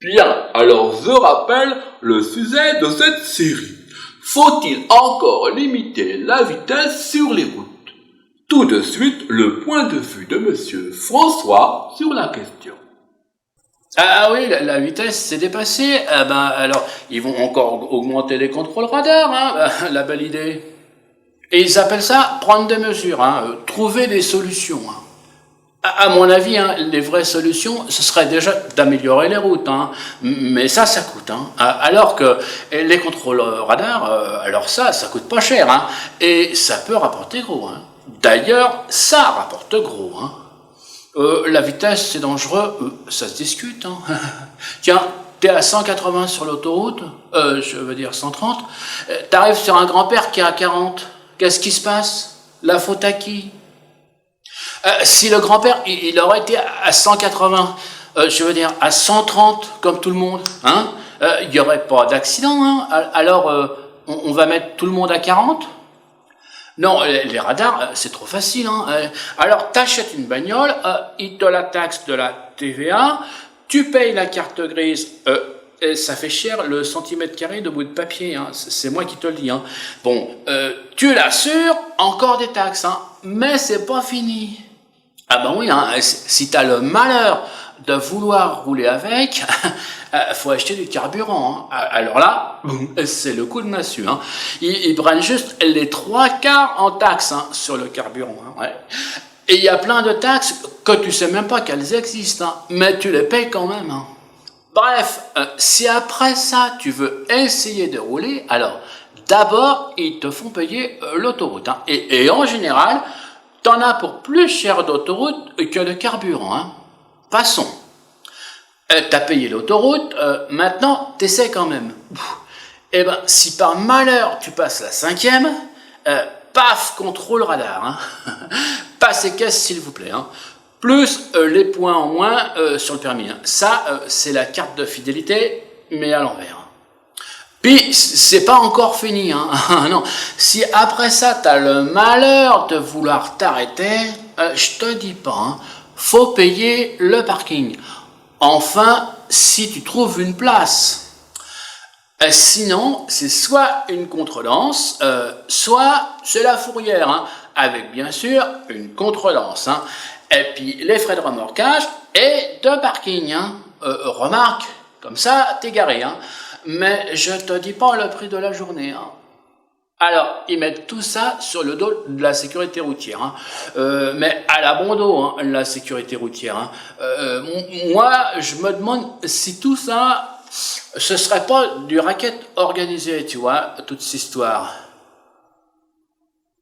Bien, alors je rappelle le sujet de cette série. Faut-il encore limiter la vitesse sur les routes? Tout de suite, le point de vue de Monsieur François sur la question. Ah oui, la vitesse s'est dépassée. Ah ben alors, ils vont encore augmenter les contrôles radars, hein, la belle idée. Et ils appellent ça prendre des mesures, hein, trouver des solutions. Hein. À mon avis, hein, les vraies solutions, ce serait déjà d'améliorer les routes, hein, mais ça coûte. Hein, alors que les contrôles radars, alors ça coûte pas cher, hein, et ça peut rapporter gros. Hein. D'ailleurs, ça rapporte gros. Hein. La vitesse, c'est dangereux, ça se discute. Hein. Tiens, t'es à 180 sur l'autoroute, je veux dire 130, t'arrives sur un grand-père qui est à 40. Qu'est-ce qui se passe? La faute à qui? Si le grand-père, il aurait été à 180, je veux dire à 130, comme tout le monde, hein, il n'y aurait pas d'accident. Hein. Alors, on va mettre tout le monde à 40? Non, les radars, c'est trop facile. Hein. Alors, t'achètes une bagnole, ils te la taxent de la TVA, tu payes la carte grise, et ça fait cher le centimètre carré de bout de papier, hein. C'est moi qui te le dis. Hein. Bon, tu l'assures, encore des taxes, hein. Mais c'est pas fini. Ah ben oui, hein, si t'as le malheur de vouloir rouler avec, faut acheter du carburant. Hein. Alors là, c'est le coup de massue. Hein. Ils prennent juste les 3/4 en taxes, hein, sur le carburant. Hein, ouais. Et il y a plein de taxes que tu sais même pas qu'elles existent, hein, mais tu les payes quand même. Hein. Bref, si après ça tu veux essayer de rouler, alors d'abord ils te font payer l'autoroute. Hein. Et en général, t'en as pour plus cher d'autoroute que de carburant. Hein. Passons. T'as payé l'autoroute, maintenant t'essaies quand même. Eh ben, si par malheur tu passes la 5e, paf, contrôle radar. Hein. Passe et caisse s'il vous plaît. Hein. Plus les points en moins sur le permis. Hein. Ça, c'est la carte de fidélité, mais à l'envers. Puis, c'est pas encore fini. Hein. Non. Si après ça, t'as le malheur de vouloir t'arrêter, je te dis pas, hein, faut payer le parking. Enfin, si tu trouves une place. Sinon, c'est soit une contredanse, soit c'est la fourrière, hein, avec bien sûr une contredanse. Hein. Et puis les frais de remorquage et de parking. Hein. Remarque, comme ça, t'es garé. Hein. Mais je te dis pas le prix de la journée. Hein. Alors, ils mettent tout ça sur le dos de la sécurité routière. Hein. Mais à la bon dos, hein, la sécurité routière. Hein. Moi, je me demande si tout ça, ce serait pas du racket organisé, tu vois, toute cette histoire.